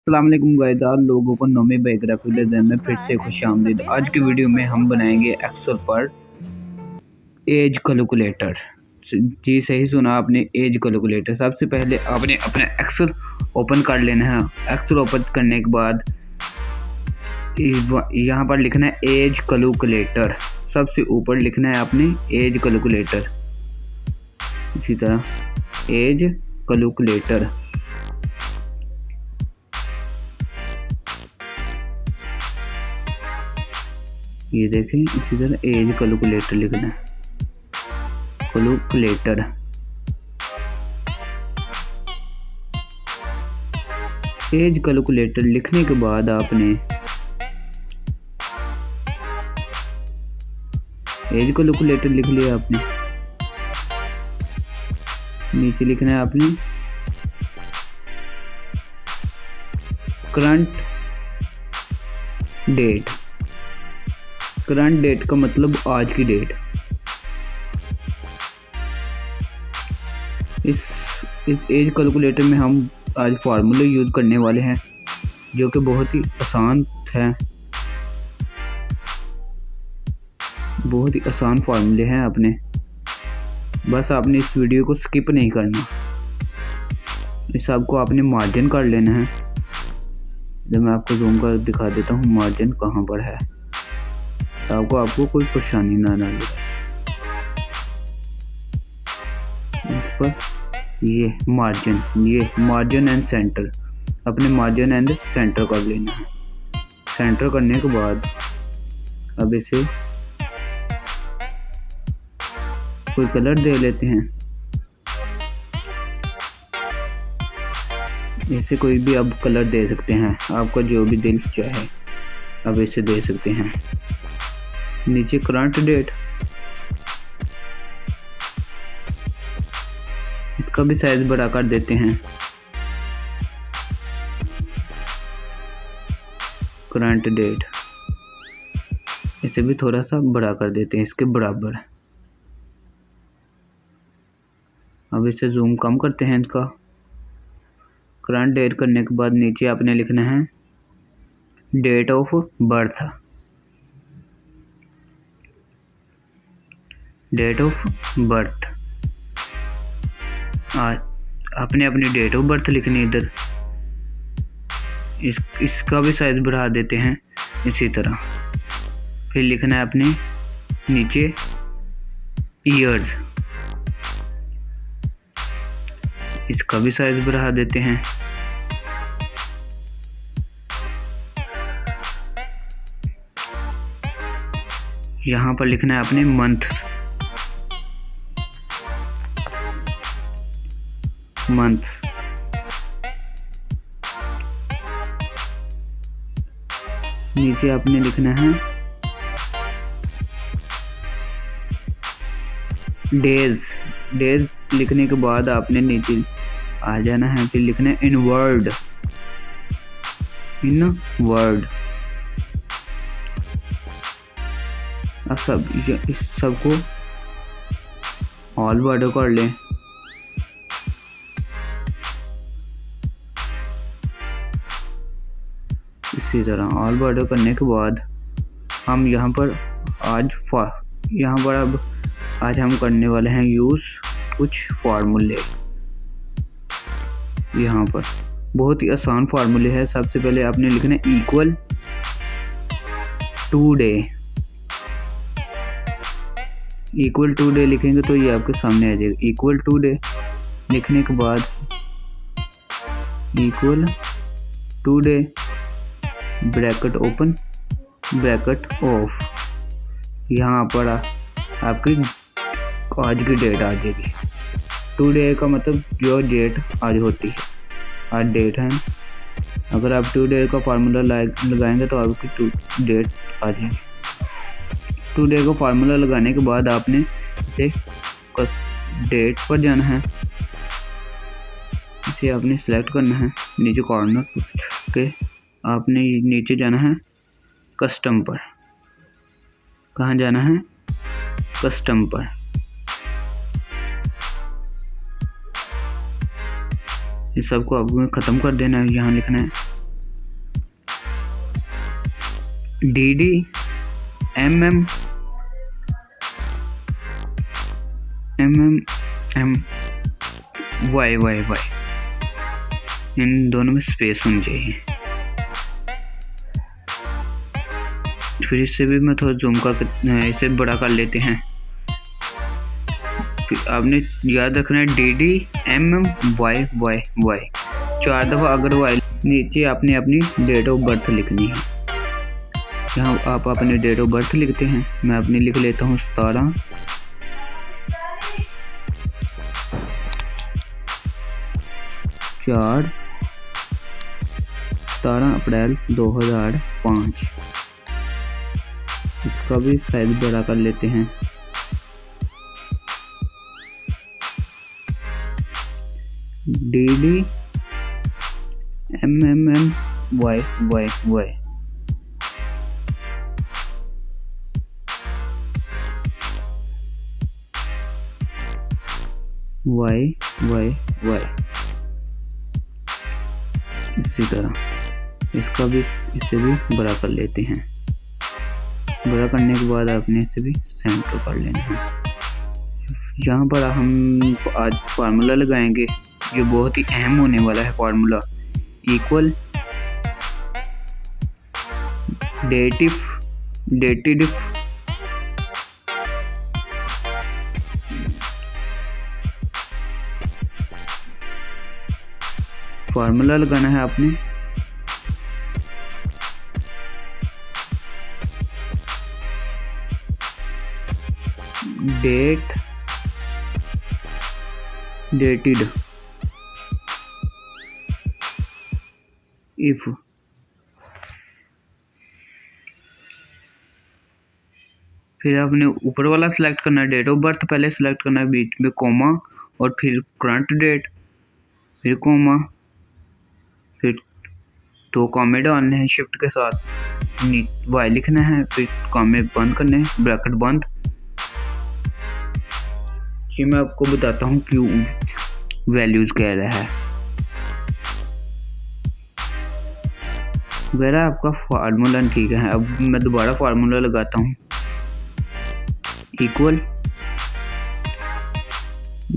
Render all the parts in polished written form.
अस्सलाम वालेकुम गाइस, आप लोगों को नोमी बायोग्राफी लेसन में फिर से खुशामदीद। आज की वीडियो में हम बनाएंगे एक्सेल पर एज कैलकुलेटर। जी सही सुना आपने, एज कैलकुलेटर। सबसे पहले आपने अपना एक्सेल ओपन कर लेना है। एक्सेल ओपन करने के बाद यहाँ पर लिखना है एज कैलकुलेटर। सबसे ऊपर लिखना है आपने एज कैलकुलेटर। इसी तरह एज कैलकुलेटर। ये देखें, इसी तरह एज कैलकुलेटर लिखना है, कैलकुलेटर। एज कैलकुलेटर लिखने के बाद आपने एज कैलकुलेटर लिख लिया आपने। नीचे लिखना है आपने करंट डेट। करंट डेट का मतलब आज की डेट। इस एज कैलकुलेटर में हम आज फार्मूले यूज़ करने वाले हैं जो कि बहुत ही आसान है। बहुत ही आसान फार्मूले हैं अपने। बस आपने इस वीडियो को स्किप नहीं करना। इस आपको आपने मार्जिन कर लेना है। जब मैं आपको जूम कर दिखा देता हूँ मार्जिन कहाँ पर है, ताकि आपको कोई परेशानी ना लगे। इस पर ये मार्जिन एंड सेंटर, अपने मार्जिन एंड सेंटर कर लेना है। सेंटर करने के बाद अब इसे कोई कलर दे लेते हैं। इसे कोई भी अब कलर दे सकते हैं, आपका जो भी दिल चाहे अब इसे दे सकते हैं। नीचे करंट डेट, इसका भी साइज बड़ा कर देते हैं। करंट डेट, इसे भी थोड़ा सा बड़ा कर देते हैं, इसके बराबर। अब इसे जूम कम करते हैं इसका। करंट डेट करने के बाद नीचे आपने लिखना है date of birth. Date of birth, आपने अपनी डेट ऑफ बर्थ लिखनी इधर। इसका भी साइज बढ़ा देते हैं इसी तरह। फिर लिखना है अपने नीचे ईयर्स, इसका भी साइज बढ़ा देते हैं। यहाँ पर लिखना है अपने मंथ। नीचे आपने लिखना है डेज। लिखने के बाद आपने नीचे आ जाना है। फिर लिखना है इन वर्ड। अब इस सबको ऑल वर्ड कर लें। इसी तरह ऑल वर्ड करने के बाद हम यहाँ पर आज हम करने वाले हैं यूज़ कुछ फार्मूले। यहाँ पर बहुत ही आसान फार्मूले है। सबसे पहले आपने लिखना है equal to day. Equal to day लिखेंगे तो ये आपके सामने आ जाएगा। इक्वल टू डे लिखने के बाद equal to day bracket open bracket of. यहाँ पर आपकी आज की डेट आ जाएगी। टू डे का मतलब जो डेट आज होती है, आज डेट है। अगर आप टू डे का फार्मूला लगाएंगे तो आपकी डेट आ जाएगी। टू डे का फार्मूला लगाने के बाद आपने इसे डेट पर जाना है। इसे आपने सेलेक्ट करना है नीचे कॉर्नर के। आपने नीचे जाना है कस्टम पर। कहाँ जाना है? कस्टम पर। इस सबको आपको ख़त्म कर देना है। यहाँ लिखना है DD MM Y इन दोनों में स्पेस होनी चाहिए। फिर इससे भी मैं थोड़ा जूम का इसे बड़ा कर लेते हैं। फिर आपने याद रखना है DD MM Y 4 दफ़ा अगर वाई नीचे आपने अपनी डेट ऑफ बर्थ लिखनी है। यहाँ आप अपनी डेट ऑफ बर्थ लिखते हैं। मैं अपनी लिख लेता हूँ 17 अप्रैल 2005। इसका भी साइज बड़ा कर लेते हैं। DD MM Y इसी तरह इसका भी इससे भी बड़ा कर लेते हैं। बड़ा करने के बाद आपने इसे भी सेंटर कर लेना है। यहाँ पर हम आज फार्मूला लगाएंगे जो बहुत ही अहम होने वाला है। फार्मूला इक्वल डेटेड फार्मूला लगाना है आपने। डेटेड इफ फिर आपने ऊपर वाला सिलेक्ट करना है, डेट ऑफ बर्थ पहले सिलेक्ट करना है, बीच में कोमा और फिर करंट डेट, फिर कोमा, फिर 2 कॉमे डालने हैं शिफ्ट के साथ, वाई लिखना है, फिर कॉमे बंद करने हैं, ब्रैकेट बंद। ये मैं आपको बताता हूँ क्यों वैल्यूज कह रहा है। वगैरह आपका फार्मूला ठीक है। अब मैं दोबारा फार्मूला लगाता हूँ। Equal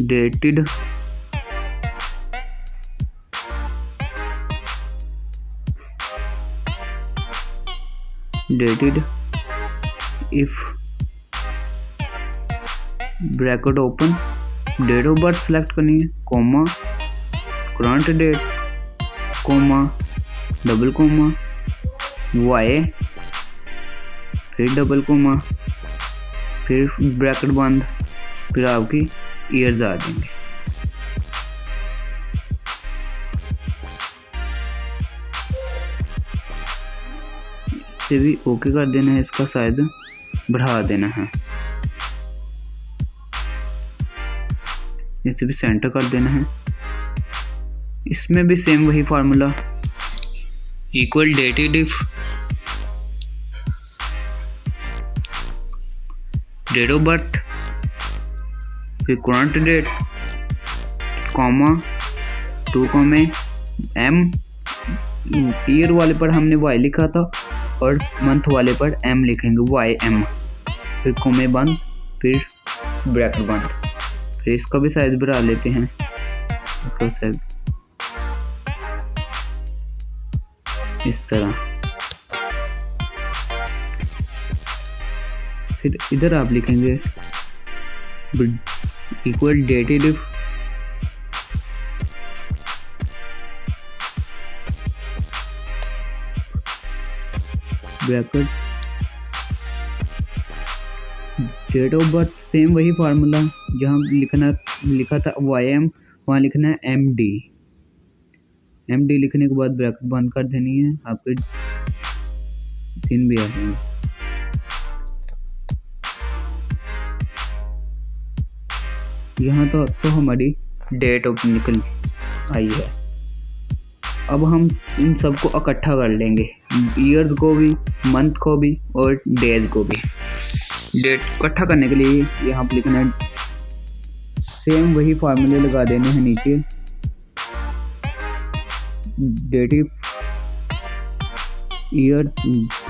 dated if bracket open, date of birth select करनी है, comma, current date, comma, double comma, Y, फिर डबल कोमा, फिर ब्रैकेट बंद, फिर आपकी ईयर्स आ जाएंगे। इसे भी ओके कर देना है। इसका साइज बढ़ा देना है। इसे भी सेंटर कर देना है। इसमें भी सेम वही formula, equal dated if date of birth, फिर current date, comma, 2 comma, M, year वाले पर हमने वाई लिखा था और मंथ वाले पर एम लिखेंगे, वाई एम, फिर कॉमे बंद, फिर ब्रैकेट बंद। फिर इसका भी साइज बढ़ा लेते हैं। इसका साइज इस तरह। फिर इधर आप लिखेंगे equal dated if bracket date of birth, same वही फार्मूला जहाँ लिखा था YM, वहाँ लिखना है MD लिखने के बाद ब्रैकेट बंद कर देनी है। आपके दिन भी आ जाएंगे। यहाँ तो हमारी डेट ऑफ निकल आई है। अब हम इन सबको इकट्ठा कर लेंगे, ईयर्स को भी, मंथ को भी और डेज को भी। डेट इकट्ठा करने के लिए यहाँ पर लिखना है, सेम वही फार्मूले लगा देने हैं नीचे। Years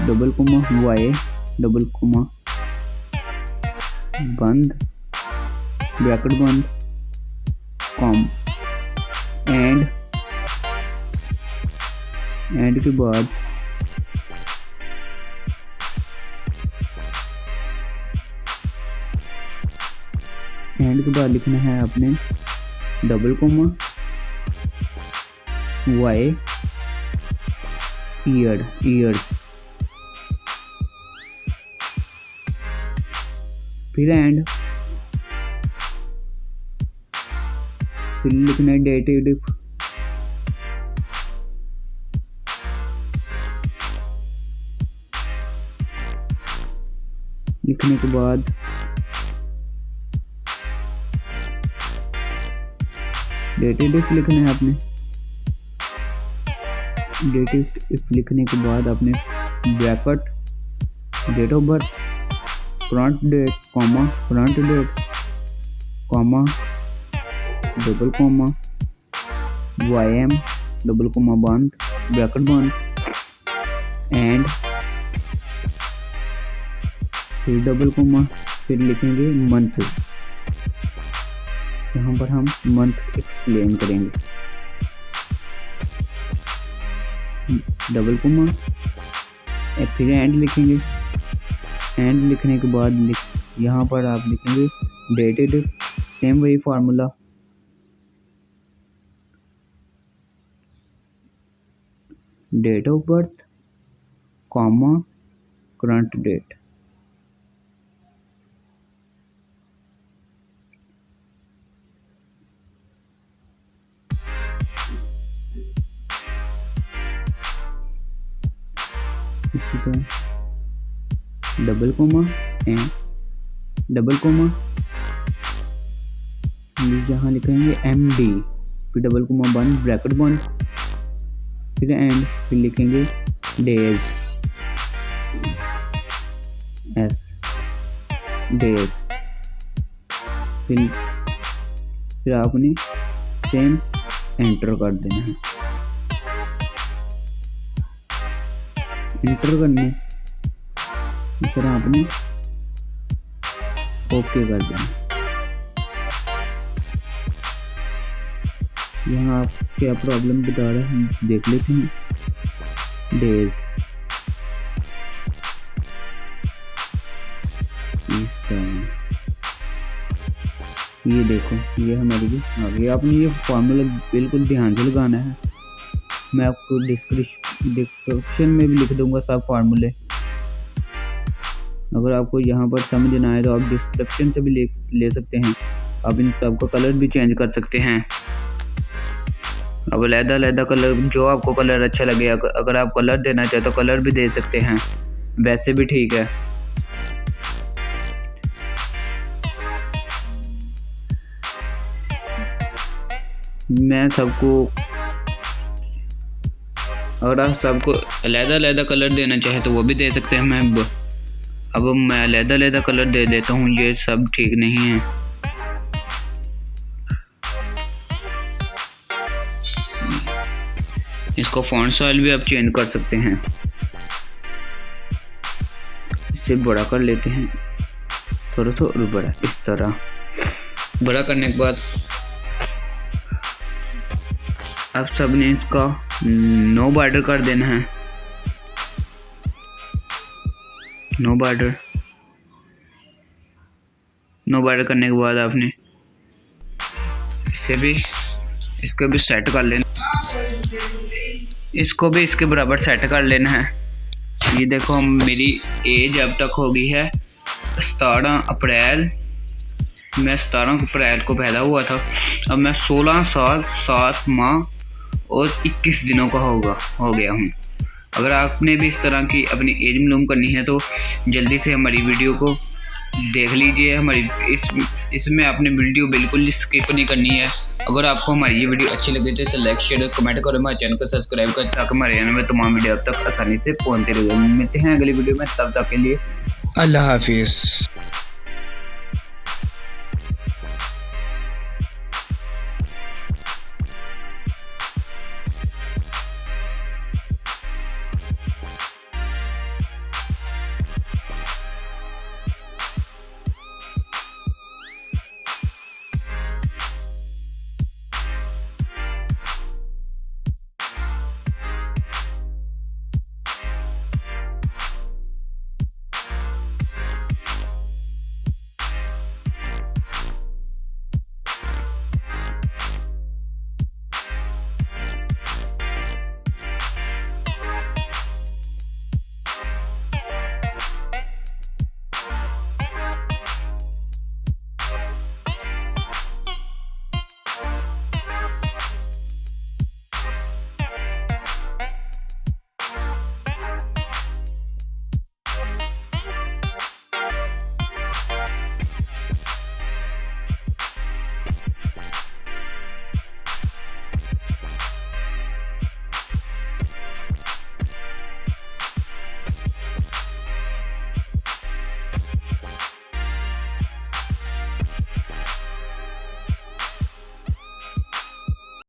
double comma Y double comma बंद ब्रैकेट बंद कॉम एंड के बाद लिखना है आपने डबल कोमा वाई ईयर फिर लिखना है डेटिव लिखने के बाद डेटेड इफ लिखना है आपने डेटेड इफ लिखने के बाद आपने bracket date of birth front date comma double comma YM double comma बंद ब्रैकेट बंद एंड फिर डबल कॉमा फिर लिखेंगे मंथ। यहाँ पर हम मंथ एक्सप्लेन करेंगे डबल कोमा फिर एंड लिखेंगे। एंड लिखने के बाद यहाँ पर आप लिखेंगे डेटेड सेम वही formula date of birth comma current date double comma यहाँ लिखेंगे MD फिर डबल कोमा बंद ब्रैकेट बंद फिर एंड फिर लिखेंगे डेज डेज फिर आपने सेम एंटर कर देना है। एंटर करने इस तरह आपने ओके कर देना। यहाँ आप क्या प्रॉब्लम बता रहा है हम देख लेते हैं। डेज इस तरह ये देखो ये हमारी भी आ गई। आपने ये फॉर्मूला बिल्कुल ध्यान से लगाना है। मैं आपको डिस्क्रिप्शन में भी लिख दूंगा सब फार्मूले। अगर आपको यहाँ पर समझ ना आए तो आप डिस्क्रिप्शन से भी ले सकते हैं। आप इन सब का कलर भी चेंज कर सकते हैं। अब अलग कलर जो आपको कलर अच्छा लगे, अगर आप कलर देना चाहे तो कलर भी दे सकते हैं, वैसे भी ठीक है। मैं सबको अगर आप सबको अलग कलर देना चाहे तो वो भी दे सकते हैं। मैं अलग कलर दे देता हूँ, ये सब ठीक नहीं है। इसको फॉन्ट स्टाइल भी आप चेंज कर सकते हैं। इसे बड़ा कर लेते हैं थोड़ा सा और बड़ा, इस तरह बड़ा करने के बाद अब सबने इसका नो बॉर्डर कर देना है। नो बॉर्डर करने के बाद आपने इसको भी सेट कर लेना, इसको भी इसके बराबर सेट कर लेना है। ये देखो मेरी एज अब तक हो गई है 17 अप्रैल। मैं 17 अप्रैल को पैदा हुआ था। अब मैं 16 साल 7 माह और 21 दिनों का हो गया हूँ। अगर आपने भी इस तरह की अपनी एज मालूम करनी है तो जल्दी से हमारी वीडियो को देख लीजिए। हमारी इसमें आपने वीडियो बिल्कुल स्किप नहीं करनी है। अगर आपको हमारी ये वीडियो अच्छी लगे तो इसे लाइक शेयर कमेंट करो, हमारे चैनल को सब्सक्राइब कर ताकि हमारे चैनल में तमाम वीडियो अब तक आसानी से पहुंचते रहे। मिलते हैं अगली वीडियो में, तब तक के लिए अल्लाह हाफिज़।